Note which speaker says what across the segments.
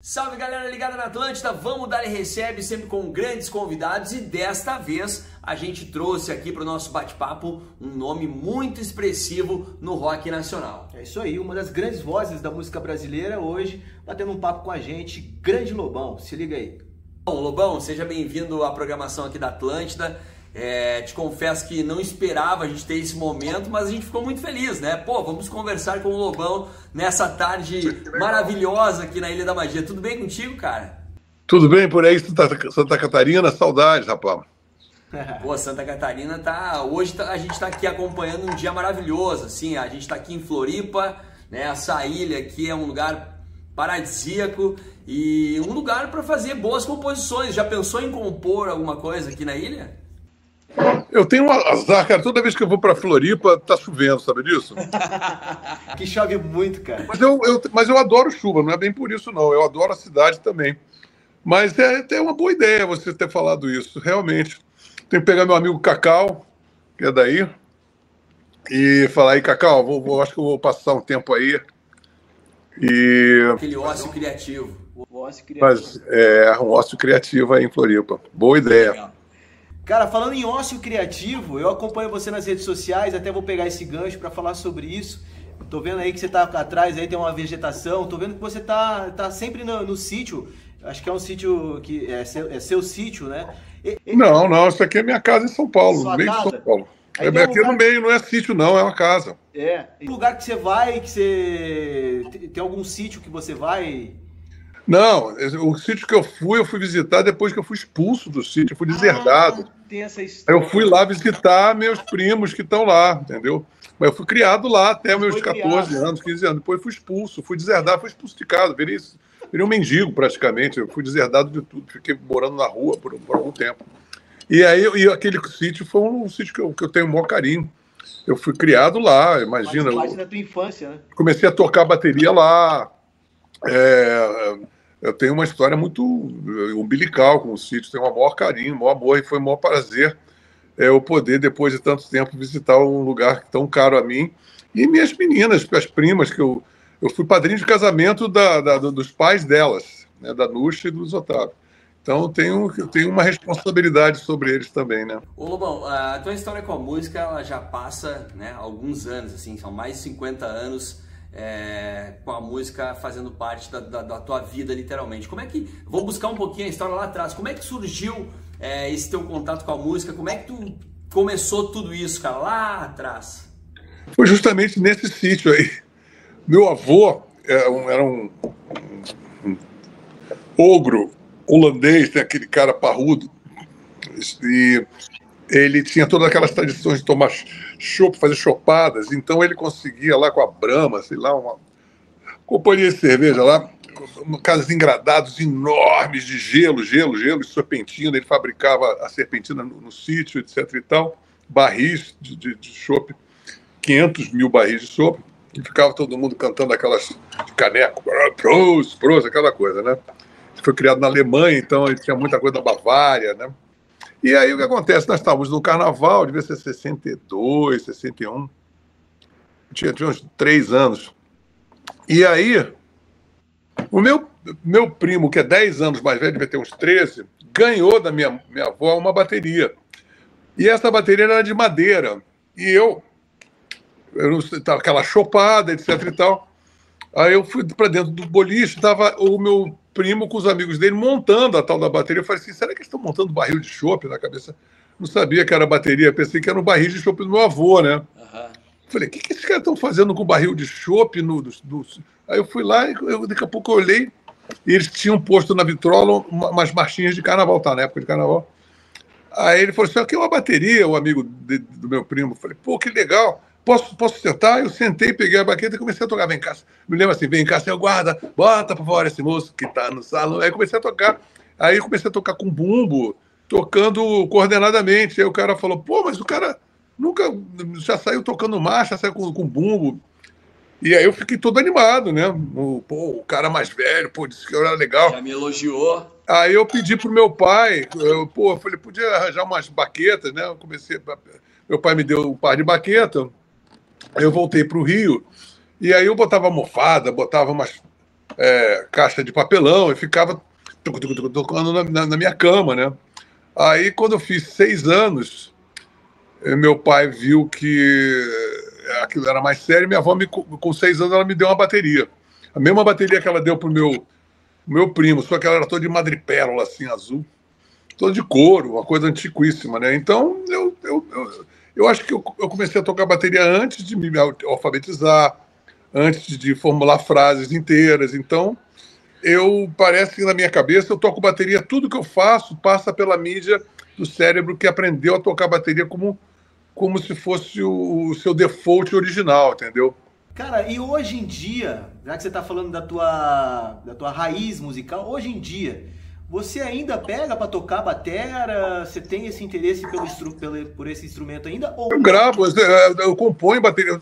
Speaker 1: Salve galera ligada na Atlântida, vamos dar e recebe sempre com grandes convidados e desta vez a gente trouxe aqui para o nosso bate-papo um nome muito expressivo no rock nacional.
Speaker 2: É isso aí, uma das grandes vozes da música brasileira hoje, batendo um papo com a gente, Grande Lobão, se liga aí.
Speaker 1: Bom, Lobão, seja bem-vindo à programação aqui da Atlântida. Te confesso que não esperava a gente ter esse momento, mas a gente ficou muito feliz, né? Pô, vamos conversar com o Lobão nessa tarde maravilhosa aqui na Ilha da Magia. Tudo bem contigo, cara?
Speaker 3: Tudo bem por aí, Santa Catarina? Saudades, rapaz.
Speaker 1: Pô, Santa Catarina hoje a gente está aqui acompanhando um dia maravilhoso, assim, a gente está aqui em Floripa, né? Essa ilha aqui é um lugar paradisíaco e um lugar para fazer boas composições. Já pensou em compor alguma coisa aqui na ilha?
Speaker 3: Eu tenho um azar, cara. Toda vez que eu vou pra Floripa, tá chovendo, sabe disso?
Speaker 2: Que chove muito, cara.
Speaker 3: Mas eu adoro chuva, não é bem por isso, não. Eu adoro a cidade também. Mas é até uma boa ideia você ter falado isso, realmente. Tenho que pegar meu amigo Cacau, que é daí, e falar aí, Cacau, acho que eu vou passar um tempo aí.
Speaker 1: Aquele ócio criativo.
Speaker 2: O ócio criativo.
Speaker 3: Mas um ócio criativo aí em Floripa. Boa ideia.
Speaker 2: Legal. Cara, falando em ócio criativo, eu acompanho você nas redes sociais, até vou pegar esse gancho para falar sobre isso. Tô vendo aí que você tá atrás, aí tem uma vegetação, tô vendo que você tá sempre no sítio. Acho que é um sítio que é seu sítio, né?
Speaker 3: Não, isso aqui é minha casa em São Paulo, no meio de São Paulo. Aqui no meio, não é sítio não, é uma casa.
Speaker 2: Um lugar que você vai, que você... Tem algum sítio que você vai...
Speaker 3: Não, o sítio que eu fui visitar depois que eu fui expulso do sítio, eu fui deserdado.
Speaker 2: Tem essa história.
Speaker 3: Eu fui lá visitar meus primos que estão lá, entendeu? Mas eu fui criado lá até meus 14 anos, 15 anos. Depois fui expulso, fui deserdado, fui expulso de casa, virei um mendigo praticamente. Eu fui deserdado de tudo, fiquei morando na rua por algum tempo. E aí aquele sítio foi um sítio que eu tenho o maior carinho. Eu fui criado lá, imagina.
Speaker 2: Faz parte da tua infância, né?
Speaker 3: Comecei a tocar bateria lá. Eu tenho uma história muito umbilical com o sítio, tenho um maior carinho, um maior amor, e foi um maior prazer eu poder, depois de tanto tempo, visitar um lugar tão caro a mim. E minhas meninas, as primas, que eu fui padrinho de casamento dos pais delas, né, da Nuxa e do Luiz Otávio. Então eu tenho uma responsabilidade sobre eles também, né?
Speaker 1: Ô Lobão, a tua história com a música ela já passa, né, alguns anos, assim, são mais de 50 anos com a música fazendo parte da tua vida, literalmente. Como é que... Vou buscar um pouquinho a história lá atrás. Como é que surgiu esse teu contato com a música? Como é que tu começou tudo isso, cara, lá atrás?
Speaker 3: Foi justamente nesse sítio aí. Meu avô era um ogro holandês, tem aquele cara parrudo, e ele tinha todas aquelas tradições de tomar chopp, fazer chopadas, então ele conseguia lá com a Brahma, sei lá, uma companhia de cerveja lá, casas engradados enormes de gelo e serpentina, ele fabricava a serpentina no sítio, etc e tal, barris de chopp, 500 mil barris de chopp, e ficava todo mundo cantando aquelas de caneco, Prost, aquela coisa, né? Ele foi criado na Alemanha, então ele tinha muita coisa da Bavária, né? E aí o que acontece? Nós estávamos no carnaval, devia ser 62, 61. Tinha uns 3 anos. E aí, o meu primo, que é 10 anos mais velho, devia ter uns 13, ganhou da minha avó uma bateria. E essa bateria era de madeira. E eu não sei, tava aquela chopada, etc e tal. Aí eu fui para dentro do boliche, estava o meu primo com os amigos dele montando a tal da bateria. Eu falei assim, será que eles estão montando barril de chopp na cabeça? Não sabia que era bateria, pensei que era um barril de chopp do meu avô, né? Uhum. Falei, o que esses caras estão fazendo com barril de chopp? Aí eu fui lá e daqui a pouco eu olhei e eles tinham posto na vitrola umas marchinhas de carnaval, tá na época de carnaval. Aí ele falou assim, aqui é uma bateria, o amigo do meu primo. Eu falei, pô, que legal. Posso sentar? Eu sentei, peguei a baqueta e comecei a tocar. Vem cá, me lembro assim, vem cá, seu guarda, bota pra fora esse moço que tá no salão. Aí comecei a tocar. Aí comecei a tocar com bumbo, tocando coordenadamente. Aí o cara falou, pô, mas o cara nunca já saiu tocando marcha, saiu com bumbo. E aí eu fiquei todo animado, né? O cara mais velho, disse que eu era legal.
Speaker 1: Já me elogiou.
Speaker 3: Aí eu pedi pro meu pai, eu falei, podia arranjar umas baquetas, né? Meu pai me deu um par de baqueta. Eu voltei para o Rio, e aí eu botava almofada, botava caixa de papelão e ficava tocando na minha cama, né? Aí, quando eu fiz 6 anos, meu pai viu que aquilo era mais sério e minha avó, com 6 anos, ela me deu uma bateria. A mesma bateria que ela deu pro meu primo, só que ela era toda de madrepérola, assim, azul, toda de couro, uma coisa antiquíssima, né? Então, eu acho que eu comecei a tocar bateria antes de me alfabetizar, antes de formular frases inteiras. Então, parece que na minha cabeça eu toco bateria, tudo que eu faço passa pela mídia do cérebro que aprendeu a tocar bateria como se fosse o seu default original, entendeu?
Speaker 2: Cara, e hoje em dia, já que você está falando da tua raiz musical, hoje em dia, você ainda pega para tocar batera? Você tem esse interesse por esse instrumento ainda? Ou
Speaker 3: eu gravo, eu componho bateria.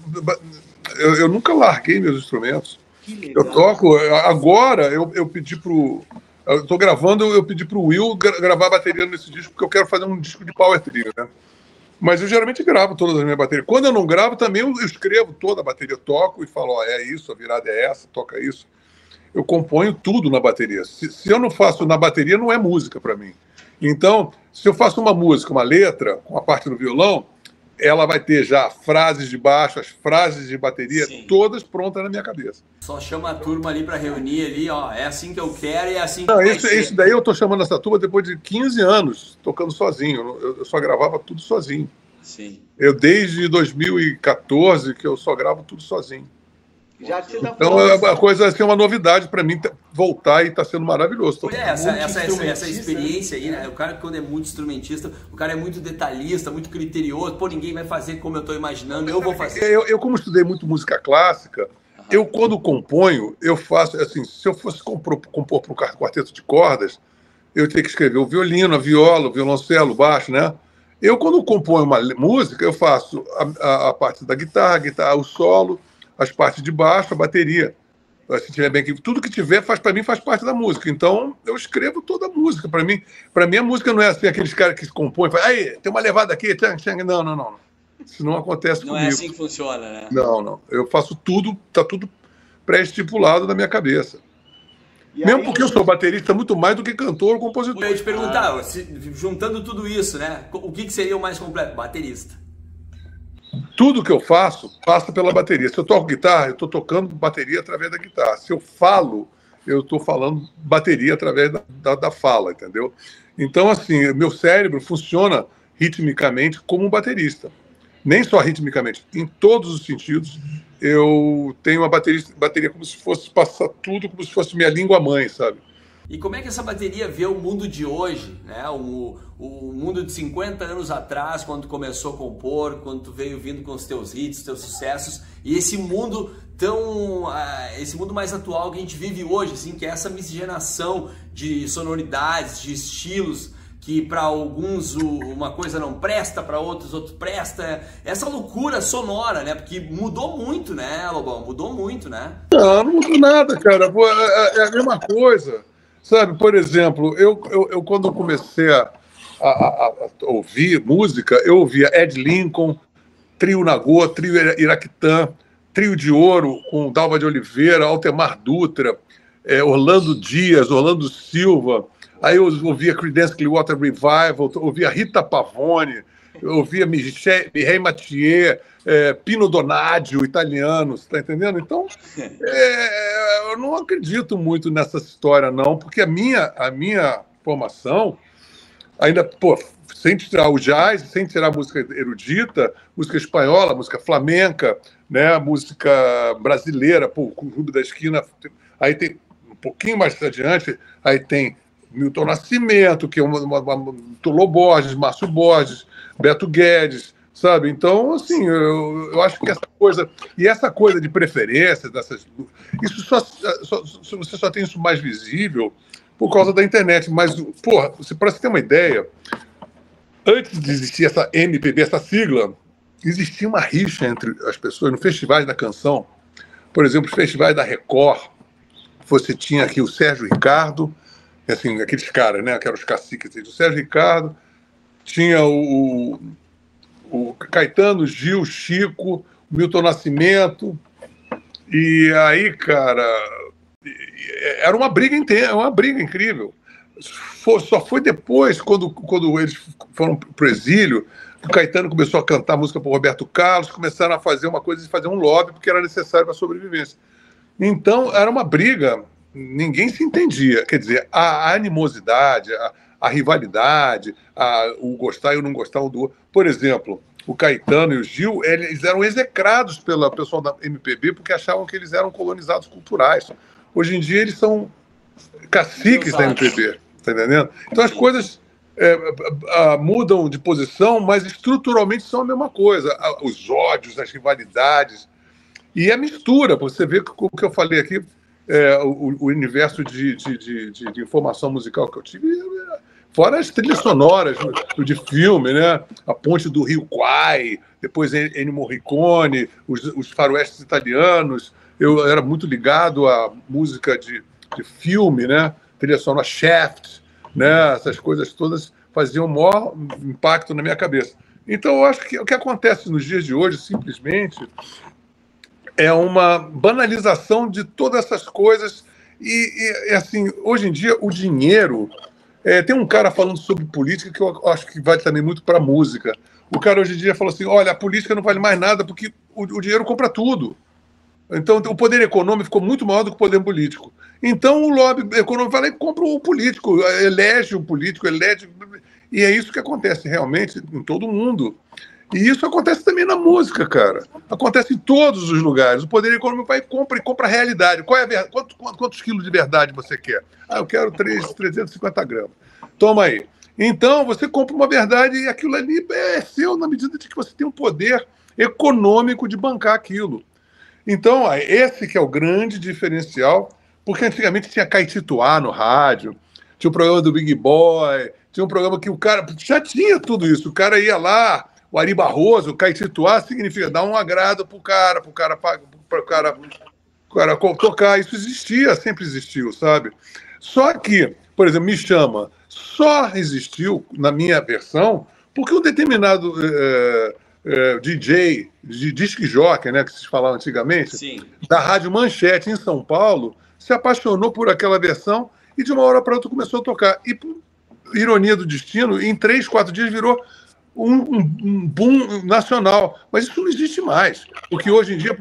Speaker 3: Eu nunca larguei meus instrumentos.
Speaker 2: Que legal.
Speaker 3: Eu toco. Agora, eu pedi pro. Eu estou gravando, eu pedi pro Will gravar a bateria nesse disco, porque eu quero fazer um disco de power trio, né? Mas eu geralmente gravo todas as minhas baterias. Quando eu não gravo, também eu escrevo toda a bateria, eu toco e falo, é isso, a virada é essa, toca isso. Eu componho tudo na bateria. Se eu não faço na bateria, não é música para mim. Então, se eu faço uma música, uma letra, com a parte do violão, ela vai ter já frases de baixo, as frases de bateria, sim, todas prontas na minha cabeça.
Speaker 1: Só chama a turma ali para reunir ali, ó, é assim que eu quero e é assim que
Speaker 3: não,
Speaker 1: vai ser.
Speaker 3: Isso daí eu tô chamando essa turma depois de 15 anos tocando sozinho. Eu só gravava tudo sozinho.
Speaker 1: Sim.
Speaker 3: Eu desde 2014 que eu só gravo tudo sozinho.
Speaker 2: Já te dá
Speaker 3: então a coisa assim, é uma novidade para mim voltar e está sendo maravilhoso.
Speaker 1: Essa experiência aí, né? O cara, quando é muito instrumentista, o cara é muito detalhista, muito criterioso. Pô, ninguém vai fazer como eu estou imaginando, eu vou fazer.
Speaker 3: Eu como estudei muito música clássica, eu quando componho, eu faço assim, se eu fosse compor para um quarteto de cordas, eu teria que escrever o violino, a viola, o violoncelo, o baixo, né? Eu quando componho uma música, eu faço a parte da guitarra, o solo, as partes de baixo, a bateria. Se tiver bem aqui, tudo que tiver para mim faz parte da música. Então eu escrevo toda a música. Para mim a música não é assim aqueles caras que se compõem, falam, aí tem uma levada aqui, não. Isso não acontece comigo.
Speaker 1: Não é assim que funciona, né?
Speaker 3: Não. Eu faço tudo, tá tudo pré-estipulado na minha cabeça. Mesmo porque eu sou baterista muito mais do que cantor ou compositor.
Speaker 1: Eu ia te perguntar, juntando tudo isso, né? O que seria o mais completo? Baterista.
Speaker 3: Tudo que eu faço passa pela bateria. Se eu toco guitarra, eu estou tocando bateria através da guitarra. Se eu falo, eu estou falando bateria através da fala, entendeu? Então, assim, meu cérebro funciona ritmicamente como um baterista. Nem só ritmicamente, em todos os sentidos. Eu tenho uma bateria como se fosse passar tudo, como se fosse minha língua mãe, sabe?
Speaker 1: E como é que essa bateria vê o mundo de hoje, né? O mundo de 50 anos atrás, quando tu começou a compor, quando tu veio vindo com os teus hits, teus sucessos, e esse mundo esse mundo mais atual que a gente vive hoje, assim, que é essa miscigenação de sonoridades, de estilos, que para alguns uma coisa não presta, para outros presta. Essa loucura sonora, né? Porque mudou muito, né, Lobão? Mudou muito, né?
Speaker 3: Não mudou nada, cara. É a mesma coisa. Sabe, por exemplo, eu quando comecei a ouvir música, eu ouvia Ed Lincoln, Trio Nagô, Trio Iraquitã, Trio de Ouro com Dalva de Oliveira, Altemar Dutra, Orlando Dias, Orlando Silva. Aí eu ouvia Creedence Clearwater Revival, ouvia Rita Pavone, eu ouvia Mireille Mathieu, Pino Donaggio, italiano, você tá entendendo? Então, eu não acredito muito nessa história, não, porque a minha formação, ainda, sem tirar o jazz, sem tirar a música erudita, música espanhola, música flamenca, né, música brasileira, com o Clube da Esquina, aí tem, um pouquinho mais adiante, aí tem Milton Nascimento, que é Tolô Borges, Márcio Borges, Beto Guedes, sabe? Então, assim, eu acho que essa coisa de preferência, isso você só tem isso mais visível por causa da internet. Mas, para você ter uma ideia, antes de existir essa MPB, essa sigla, existia uma rixa entre as pessoas no festivais da canção. Por exemplo, os festivais da Record, você tinha aqui o Sérgio Ricardo, assim, aqueles caras, né, que eram os caciques, o Sérgio Ricardo, tinha o Caetano, Gil, Chico, Milton Nascimento, e aí, cara, era uma briga inteira, uma briga incrível. Só foi depois, quando eles foram para o exílio, o Caetano começou a cantar música para o Roberto Carlos, começaram a fazer uma coisa de fazer um lobby, porque era necessário para a sobrevivência. Então, era uma briga, ninguém se entendia. Quer dizer, a animosidade, a rivalidade, o gostar e o não gostar um do outro. Por exemplo, o Caetano e o Gil, eles eram execrados pelo pessoal da MPB porque achavam que eles eram colonizados culturais. Hoje em dia, eles são caciques da MPB, tá entendendo? Então, as coisas mudam de posição, mas estruturalmente são a mesma coisa. Os ódios, as rivalidades e a mistura. Você vê o que eu falei aqui, o universo de informação musical que eu tive, fora as trilhas sonoras de filme, né? A Ponte do Rio Quai, depois Ennio Morricone, os faroestes italianos. Eu era muito ligado à música de filme, né? Trilha sonora Shaft, né? Essas coisas todas faziam o maior impacto na minha cabeça. Então, eu acho que o que acontece nos dias de hoje, simplesmente, é uma banalização de todas essas coisas. E assim, hoje em dia, o dinheiro... tem um cara falando sobre política que eu acho que vale também muito para a música. O cara hoje em dia falou assim, olha, a política não vale mais nada porque o dinheiro compra tudo. Então, o poder econômico ficou muito maior do que o poder político. Então, o lobby econômico vai lá e compra o político, elege o político, elege... E é isso que acontece realmente em todo mundo. E isso acontece também na música, cara. Acontece em todos os lugares. O poder econômico vai e compra a realidade. Qual é a verdade? Quantos quilos de verdade você quer? Eu quero 350 gramas. Toma aí. Então, você compra uma verdade e aquilo ali é seu na medida de que você tem um poder econômico de bancar aquilo. Então, esse que é o grande diferencial, porque antigamente tinha Caetituá no rádio, tinha o programa do Big Boy, tinha um programa que o cara já tinha tudo isso. O cara ia lá, o Ari Barroso, o Caetituá significa dar um agrado pro cara tocar. Isso existia, sempre existiu, sabe? Só que, por exemplo, Me Chama só existiu, na minha versão, porque um determinado DJ, de disc jockey, né, que se falava antigamente,
Speaker 1: sim,
Speaker 3: da Rádio Manchete, em São Paulo, se apaixonou por aquela versão e de uma hora para outra começou a tocar. E, por ironia do destino, em 3, 4 dias virou um boom nacional. Mas isso não existe mais, porque hoje em dia,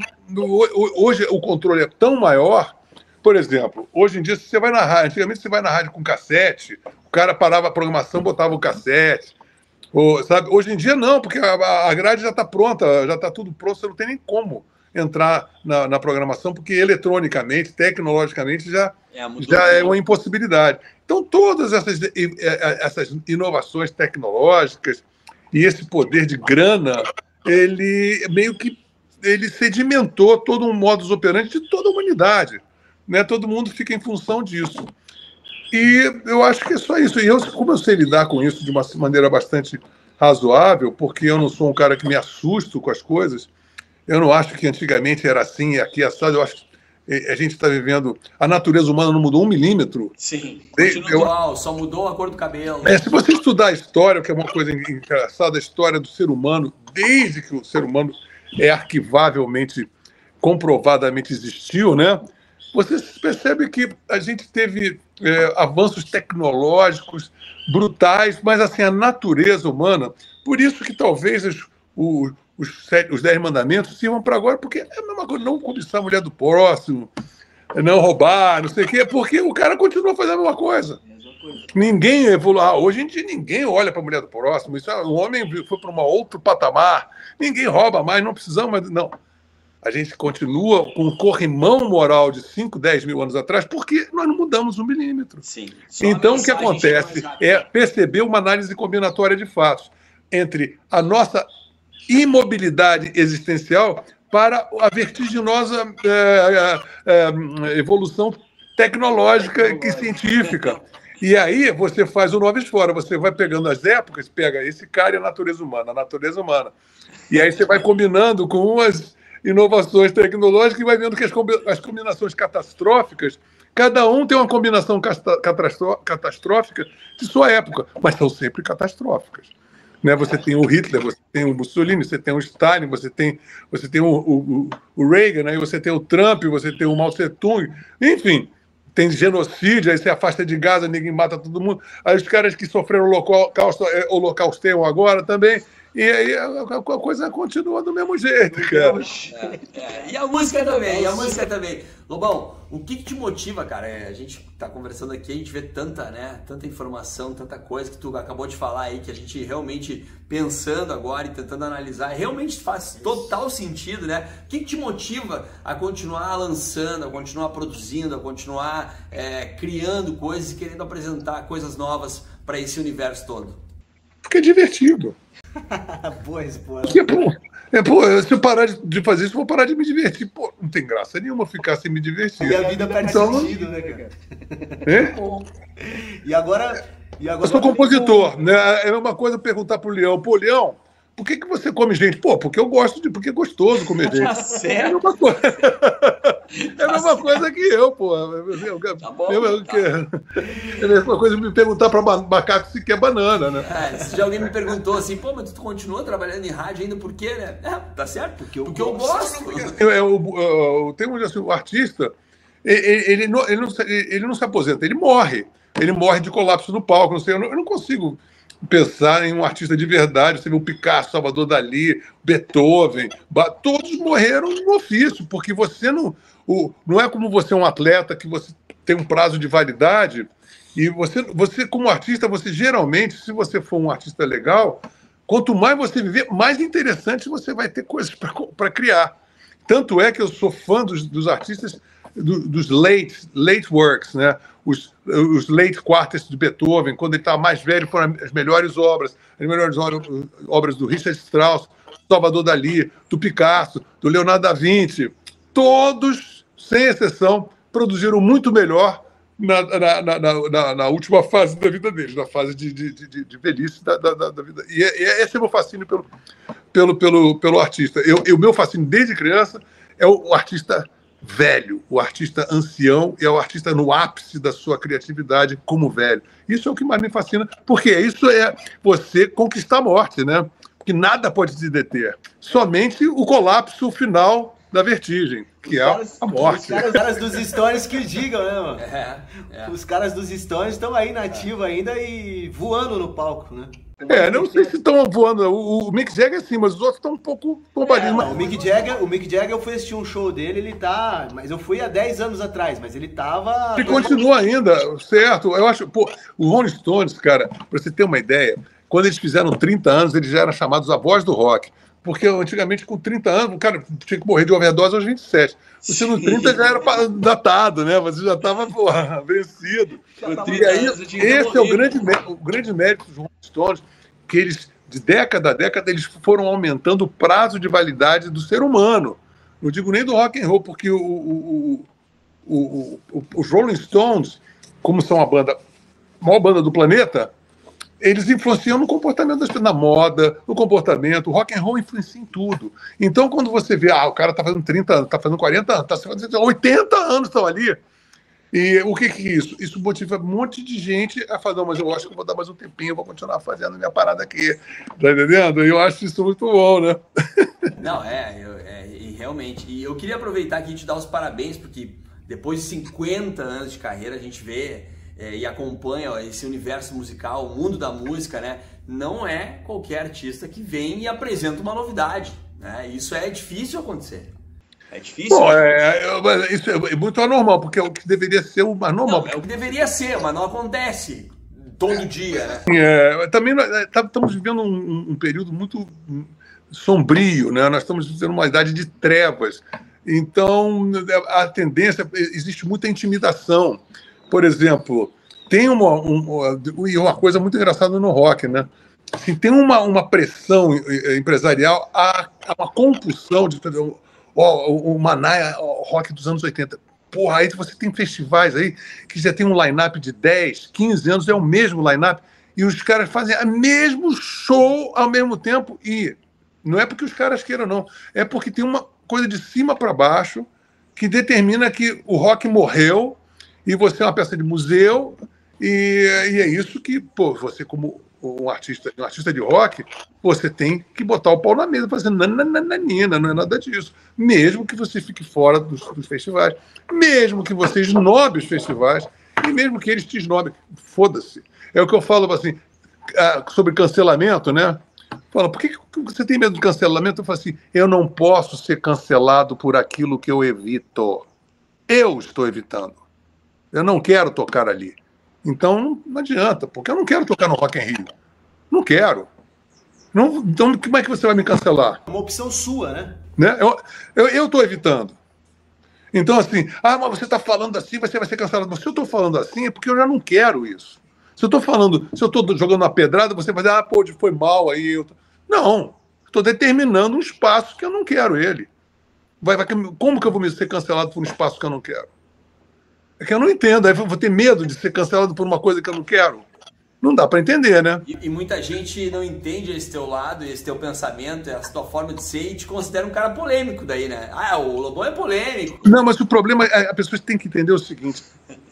Speaker 3: hoje o controle é tão maior. Por exemplo, hoje em dia, se você vai na rádio, antigamente você vai na rádio com cassete, o cara parava a programação, botava o cassete. Sabe? Hoje em dia não, porque a grade já está pronta, já está tudo pronto, você não tem nem como entrar na programação, porque eletronicamente, tecnologicamente, já é uma impossibilidade. Então, todas essas inovações tecnológicas e esse poder de grana, ele meio que sedimentou todo um modus operandi de toda a humanidade. Né? Todo mundo fica em função disso. E eu acho que é só isso. E como eu sei lidar com isso de uma maneira bastante razoável, porque eu não sou um cara que me assusto com as coisas, eu não acho que antigamente era assim, aqui assado. Eu acho que a gente está vivendo... A natureza humana não mudou 1 milímetro.
Speaker 1: Sim, continua igual, só mudou a cor do cabelo.
Speaker 3: Se você estudar a história, que é uma coisa engraçada, a história do ser humano, desde que o ser humano arquivavelmente, comprovadamente existiu, né? Você percebe que a gente teve avanços tecnológicos brutais, mas assim, a natureza humana, por isso que talvez os 10 mandamentos sirvam para agora, porque é a mesma coisa, não cobiçar a mulher do próximo, não roubar, não sei o quê, porque o cara continua fazendo a mesma coisa. Ninguém evolui. Hoje em dia ninguém olha para a mulher do próximo, o homem foi para um outro patamar, ninguém rouba mais, não precisamos mais. Não. A gente continua com um corrimão moral de 5, 10 mil anos atrás, porque nós não mudamos 1 milímetro.
Speaker 1: Sim.
Speaker 3: Então, o que acontece é perceber uma análise combinatória de fatos entre a nossa imobilidade existencial para a vertiginosa evolução tecnológica e científica. E aí você faz o Nova Esfora, você vai pegando as épocas, pega esse cara e a natureza humana. E aí você vai combinando com umas inovações tecnológicas e vai vendo que as combinações catastróficas, cada um tem uma combinação catastrófica de sua época, mas são sempre catastróficas. né? Você tem o Hitler, você tem o Mussolini, você tem o Stalin, você tem o Reagan, aí você tem o Trump, você tem o Mao Tse-tung, enfim, tem genocídio, aí você afasta de Gaza, ninguém mata todo mundo. Aí os caras que sofreram holocausteiam agora também. E aí a coisa continua do mesmo jeito, cara.
Speaker 1: E a música também, Lobão, o que te motiva, cara? A gente tá conversando aqui, a gente vê tanta informação, tanta coisa que tu acabou de falar aí, que a gente realmente pensando agora e tentando analisar, realmente faz total sentido, né? O que te motiva a continuar lançando, a continuar produzindo, a continuar criando coisas e querendo apresentar coisas novas para esse universo todo?
Speaker 3: Porque é divertido.
Speaker 2: Boa resposta.
Speaker 3: Se eu parar de fazer isso, eu vou parar de me divertir. Pô, não tem graça nenhuma ficar sem me divertir.
Speaker 2: E a vida perde sentido, né, cara? E agora
Speaker 3: eu sou compositor, né? É a mesma coisa perguntar pro Leão. Pô, Leão, por que você come gente? Pô, porque eu gosto porque é gostoso comer gente.
Speaker 2: Tá certo.
Speaker 3: É a mesma coisa. É a mesma coisa que eu, pô.
Speaker 1: Tá bom.
Speaker 3: É a mesma coisa me perguntar para macaco se quer banana, né?
Speaker 1: Se alguém me perguntou assim, pô, mas tu continua trabalhando em rádio ainda, por quê, né? Tá certo? Porque eu gosto.
Speaker 3: Tem um artista, ele não se aposenta, ele morre. Ele morre de colapso no palco. Não sei, eu não consigo pensar em um artista de verdade. Você vê o Picasso, Salvador Dalí, Beethoven, todos morreram no ofício, porque você não é como você é um atleta que você tem um prazo de validade, e você como artista, você geralmente, se você for um artista legal, quanto mais você viver, mais interessante você vai ter coisas para criar. Tanto é que eu sou fã dos artistas dos late works, né? Os late quartets de Beethoven, quando ele estava mais velho, foram as melhores obras do Richard Strauss, do Salvador Dalí, do Picasso, do Leonardo da Vinci. Todos, sem exceção, produziram muito melhor na última fase da vida deles, na fase de velhice da vida. E esse é o meu fascínio pelo artista. O meu fascínio desde criança é o artista velho, o artista ancião, e é o artista no ápice da sua criatividade como velho. Isso é o que mais me fascina, porque isso é você conquistar a morte, né? Porque nada pode te deter. Somente o colapso final da vertigem, que é a morte.
Speaker 2: Os caras dos Stones que digam, né, mano? Os caras dos Stones estão aí na ativa ainda e voando no palco, né?
Speaker 3: Não sei se estão voando. O Mick Jagger sim, mas os outros estão um pouco bombadinhos.
Speaker 2: O Mick Jagger, eu fui assistir um show dele, ele tá... Mas eu fui há 10 anos atrás, mas ele tava...
Speaker 3: Ele continua ainda, certo? Eu acho... Pô, o Rolling Stones, cara, pra você ter uma ideia, quando eles fizeram 30 anos, eles já eram chamados a voz do rock. Porque antigamente, com 30 anos, o cara tinha que morrer de overdose aos 27. Você no 30 já era datado, né? Você já estava vencido. E aí, esse é o grande mérito dos Rolling Stones, que eles, de década a década, eles foram aumentando o prazo de validade do ser humano. Não digo nem do rock and roll, porque os Rolling Stones, como são a maior banda do planeta, eles influenciam no comportamento das pessoas, na moda, no comportamento. O rock and roll influencia em tudo. Então, quando você vê, o cara está fazendo 30 anos, está fazendo 40 anos, está fazendo 80 anos estão ali. E o que é isso? Isso motiva um monte de gente a falar, não, mas eu acho que eu vou dar mais um tempinho, eu vou continuar fazendo minha parada aqui. Tá entendendo? Eu acho isso muito bom, né?
Speaker 1: Não, realmente. E eu queria aproveitar aqui e te dar os parabéns, porque depois de 50 anos de carreira, a gente vê... e acompanha esse universo musical, o mundo da música, né? Não é qualquer artista que vem e apresenta uma novidade, né? Isso é difícil acontecer.
Speaker 2: É difícil?
Speaker 3: Bom, isso é muito anormal, porque é o que deveria ser o mais normal.
Speaker 1: Não, é o que deveria ser, mas não acontece todo dia, né?
Speaker 3: Também estamos vivendo um período muito sombrio, né? Nós estamos vivendo uma idade de trevas. Então, a tendência, existe muita intimidação. Por exemplo, tem uma coisa muito engraçada no rock, né? Assim, tem uma pressão empresarial, há uma compulsão de fazer o Manaia rock dos anos 80. Porra, aí você tem festivais aí que já tem um line-up de 10, 15 anos, é o mesmo line-up, e os caras fazem o mesmo show ao mesmo tempo, e não é porque os caras queiram, não. É porque tem uma coisa de cima para baixo que determina que o rock morreu, e você é uma peça de museu, e é isso que, pô, você como um artista de rock, você tem que botar o pau na mesa, fazendo nananina, não é nada disso. Mesmo que você fique fora dos festivais, mesmo que você esnobe os festivais, e mesmo que eles te esnobem, foda-se. É o que eu falo assim, sobre cancelamento, né? Fala, por que você tem medo de cancelamento? Eu falo assim, eu não posso ser cancelado por aquilo que eu evito. Eu estou evitando. Eu não quero tocar ali. Então, não adianta, porque eu não quero tocar no Rock in Rio. Não quero. Não, então, como é que você vai me cancelar?
Speaker 2: É uma opção sua, né?
Speaker 3: Eu estou evitando. Então, assim, mas você está falando assim, você vai ser cancelado. Mas se eu estou falando assim, é porque eu já não quero isso. Se eu estou jogando uma pedrada, você vai dizer, pô, foi mal aí. Não, estou determinando um espaço que eu não quero ele. Como que eu vou ser cancelado por um espaço que eu não quero? É que eu não entendo. Aí eu vou ter medo de ser cancelado por uma coisa que eu não quero. Não dá para entender, né?
Speaker 1: E muita gente não entende esse teu lado, esse teu pensamento, essa tua forma de ser e te considera um cara polêmico daí, né? O Lobão é polêmico.
Speaker 3: Não, mas o problema é a pessoa tem que entender o seguinte: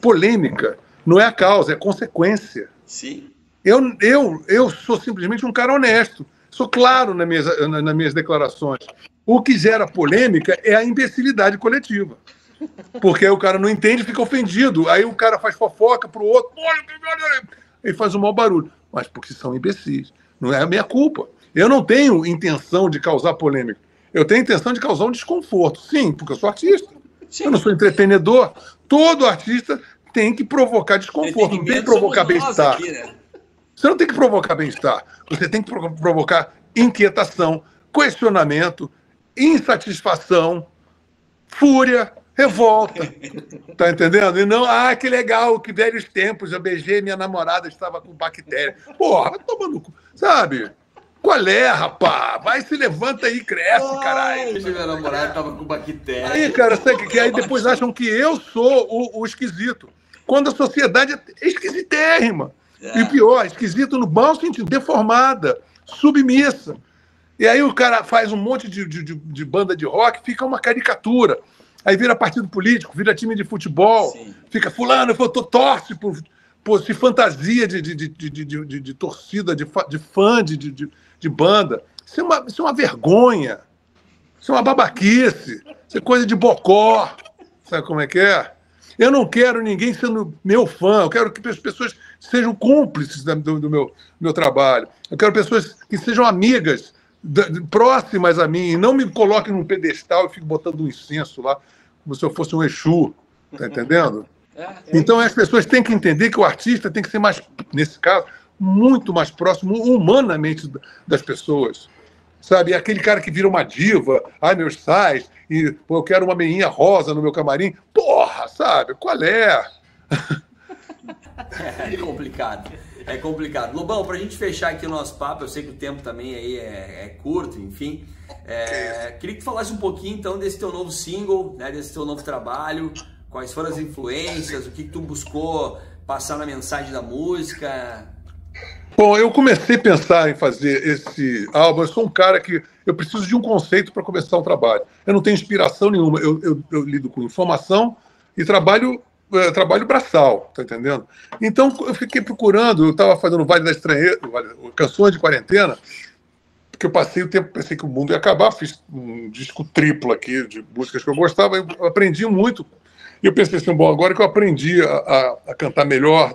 Speaker 3: polêmica não é a causa, é a consequência.
Speaker 1: Sim.
Speaker 3: Eu sou simplesmente um cara honesto. Sou claro nas minhas declarações. O que gera polêmica é a imbecilidade coletiva. Porque aí o cara não entende e fica ofendido. Aí o cara faz fofoca pro outro. E faz um mau barulho. Mas porque são imbecis. Não é a minha culpa. Eu não tenho intenção de causar polêmica. Eu tenho intenção de causar um desconforto. Sim, porque eu sou artista. Sim. Eu não sou entretenedor. Todo artista tem que provocar desconforto. Não tem que provocar bem-estar. Né? Você não tem que provocar bem-estar. Você tem que provocar inquietação, questionamento, insatisfação, fúria, revolta. Tá entendendo? E não, que legal, que velhos tempos, eu beijei minha namorada, estava com bactéria. Porra, toma no cu. Sabe? Qual é, rapaz? Vai, se levanta aí, cresce, caralho.
Speaker 1: Beijei minha namorada, estava com bactéria.
Speaker 3: Aí, cara, sabe que aí depois acham que eu sou o esquisito. Quando a sociedade é esquisitérrima. E pior, esquisito no bom sentido, deformada, submissa. E aí o cara faz um monte de banda de rock, fica uma caricatura. Aí vira partido político, vira time de futebol, sim. Fica fulano, torce se fantasia de torcida, de fã de banda. Isso é uma vergonha. Isso é uma babaquice. Isso é coisa de bocó. Sabe como é que é? Eu não quero ninguém sendo meu fã. Eu quero que as pessoas sejam cúmplices do meu trabalho. Eu quero pessoas que sejam amigas, próximas a mim, e não me coloquem num pedestal e fiquem botando um incenso lá, como se eu fosse um Exu. Tá entendendo? Então as pessoas têm que entender que o artista tem que ser mais, nesse caso, muito mais próximo humanamente das pessoas. Sabe? Aquele cara que vira uma diva, meus sais, e pô, eu quero uma meinha rosa no meu camarim. Porra, sabe? Qual é?
Speaker 1: É complicado. É complicado. Lobão, pra gente fechar aqui o nosso papo, eu sei que o tempo também aí é curto, enfim. Queria que tu falasse um pouquinho, então, desse teu novo single, né, desse teu novo trabalho, quais foram as influências, o que tu buscou passar na mensagem da música.
Speaker 3: Bom, eu comecei a pensar em fazer esse álbum. Eu sou um cara que eu preciso de um conceito para começar um trabalho. Eu não tenho inspiração nenhuma. Eu lido com informação e trabalho braçal, tá entendendo? Então eu fiquei procurando. Eu estava fazendo Vale da Estranheza, Canções de Quarentena, porque eu passei o tempo, pensei que o mundo ia acabar. Fiz um disco triplo aqui de músicas que eu gostava. Eu aprendi muito. E eu pensei assim, bom, agora que eu aprendi a cantar melhor,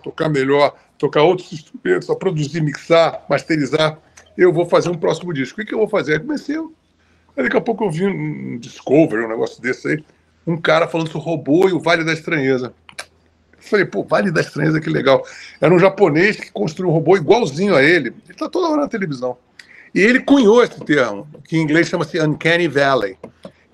Speaker 3: tocar outros instrumentos, a produzir, mixar, masterizar, eu vou fazer um próximo disco. O que eu vou fazer? Aí comecei, aí daqui a pouco eu vi um Discovery, um negócio desse aí, um cara falando sobre o robô e o Vale da Estranheza. Eu falei, pô, Vale da Estranheza, que legal. Era um japonês que construiu um robô igualzinho a ele. Ele está toda hora na televisão. E ele cunhou esse termo, que em inglês chama-se Uncanny Valley.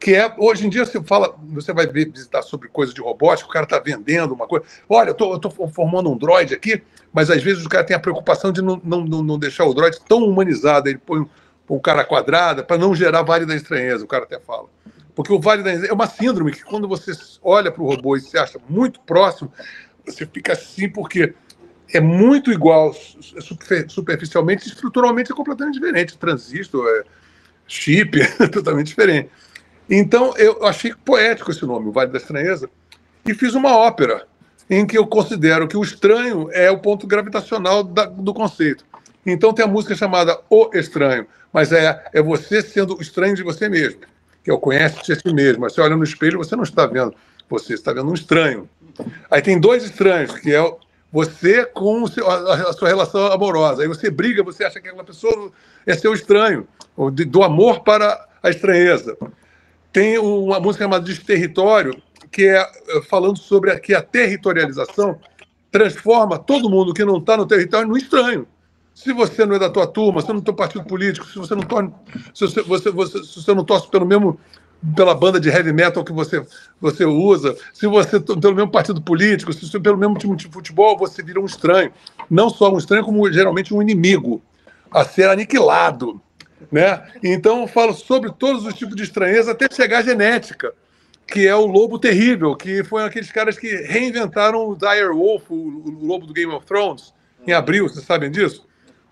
Speaker 3: Que hoje em dia você vai visitar sobre coisa de robótica, o cara está vendendo uma coisa. Olha, eu estou formando um droid aqui, mas às vezes o cara tem a preocupação de não deixar o droid tão humanizado. Ele põe um cara quadrada para não gerar Vale da Estranheza, o cara até fala. Porque o Vale da Estranheza é uma síndrome que quando você olha para o robô e se acha muito próximo, você fica assim porque é muito igual, superficialmente, estruturalmente é completamente diferente. Transistor, chip, é totalmente diferente. Então, eu achei poético esse nome, o Vale da Estranheza, e fiz uma ópera em que eu considero que o estranho é o ponto gravitacional do conceito. Então tem a música chamada O Estranho, mas é você sendo estranho de você mesmo, que é o conhece-te a si mesmo. Mas você olha no espelho, você não está vendo você está vendo um estranho. Aí tem dois estranhos, que é você com a sua relação amorosa. Aí você briga, você acha que aquela pessoa é seu estranho, do amor para a estranheza. Tem uma música chamada Desterritório, que é falando sobre que a territorialização transforma todo mundo que não está no território no estranho. Se você não é da tua turma, se você não é do teu partido político, se você não torce, se você não torce pela banda de heavy metal que você usa, se você pelo mesmo partido político, se você pelo mesmo time de futebol, você vira um estranho. Não só um estranho, como geralmente um inimigo a ser aniquilado, né? Então eu falo sobre todos os tipos de estranheza até chegar à genética, que é o lobo terrível, que foi aqueles caras que reinventaram o Dire Wolf, o lobo do Game of Thrones, em abril, vocês sabem disso?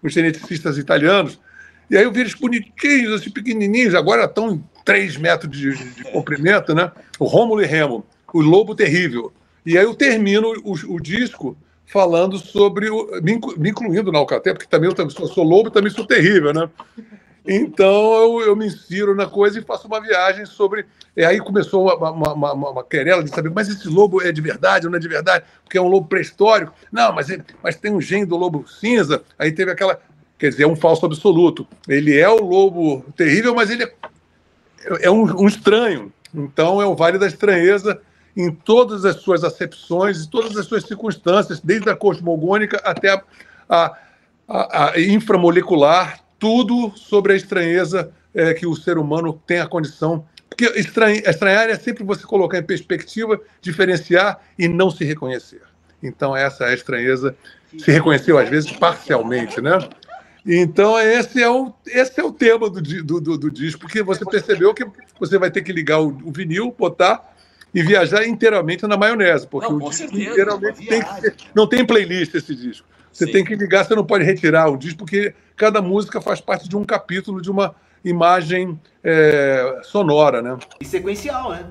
Speaker 3: Os geneticistas italianos. E aí eu vi eles bonitinhos, assim, pequenininhos, agora estão em 3 metros de comprimento, né? O Rômulo e Remo, o lobo terrível. E aí eu termino o disco falando sobre, me incluindo na Alcatel, porque também eu sou lobo e também sou terrível, né? Então eu me insiro na coisa e faço uma viagem sobre... E aí começou uma querela de saber, mas esse lobo é de verdade ou não é de verdade? Porque é um lobo pré-histórico. Não, mas tem um gene do lobo cinza. Aí teve aquela... Quer dizer, é um falso absoluto. Ele é o lobo terrível, mas ele é um estranho. Então é o Vale da Estranheza em todas as suas acepções, em todas as suas circunstâncias, desde a cosmogônica até a inframolecular, tudo sobre a estranheza que o ser humano tem a condição. Porque estranhar é sempre você colocar em perspectiva, diferenciar e não se reconhecer. Então essa é a estranheza. Se reconheceu, às vezes, parcialmente, né? Então esse é o tema do disco, porque você percebeu que você vai ter que ligar o vinil, botar e viajar inteiramente na maionese, porque
Speaker 1: não,
Speaker 3: o disco
Speaker 1: certeza,
Speaker 3: inteiramente não tem playlist esse disco. Você tem que ligar, você não pode retirar o disco, porque cada música faz parte de um capítulo, de uma imagem sonora, né?
Speaker 2: E sequencial, né?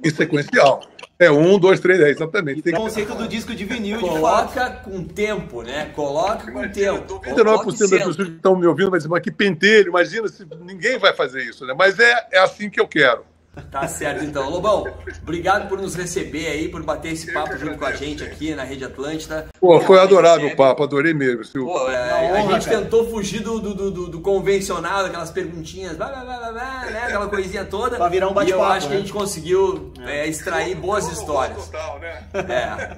Speaker 3: E sequencial. 1, 2, 3, exatamente.
Speaker 2: O conceito do disco de vinil,
Speaker 1: coloca com tempo, né? Coloca com tempo.
Speaker 3: 99% das pessoas que estão me ouvindo vai dizer, mas que pentelho, imagina se ninguém vai fazer isso, né? Mas é assim que eu quero.
Speaker 1: Tá certo, então. Lobão, obrigado por nos receber aí, por bater esse papo junto com a gente aqui na Rede Atlântida.
Speaker 3: Pô, foi adorável o papo, adorei mesmo.
Speaker 1: Pô, a gente tentou fugir do convencional, aquelas perguntinhas, né? Aquela coisinha toda.
Speaker 2: Pra virar um bate-papo.
Speaker 1: E eu acho que a gente conseguiu extrair boas histórias.
Speaker 3: Total, né?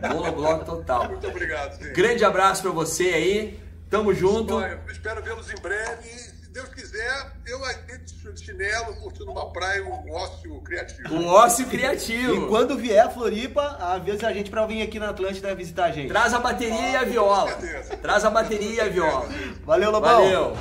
Speaker 1: Monobloco total.
Speaker 3: Muito obrigado, gente.
Speaker 1: Grande abraço pra você aí. Tamo junto.
Speaker 3: Espero vê-los em breve. Se Deus quiser, eu aqui de chinelo, curtindo uma praia, um ócio criativo.
Speaker 1: Um ócio criativo.
Speaker 2: E quando vier a Floripa, avisa a gente pra vir aqui na Atlântida visitar a gente.
Speaker 1: Traz a bateria e a viola. Traz a bateria e a viola.
Speaker 2: Valeu, Lobão.
Speaker 1: Valeu.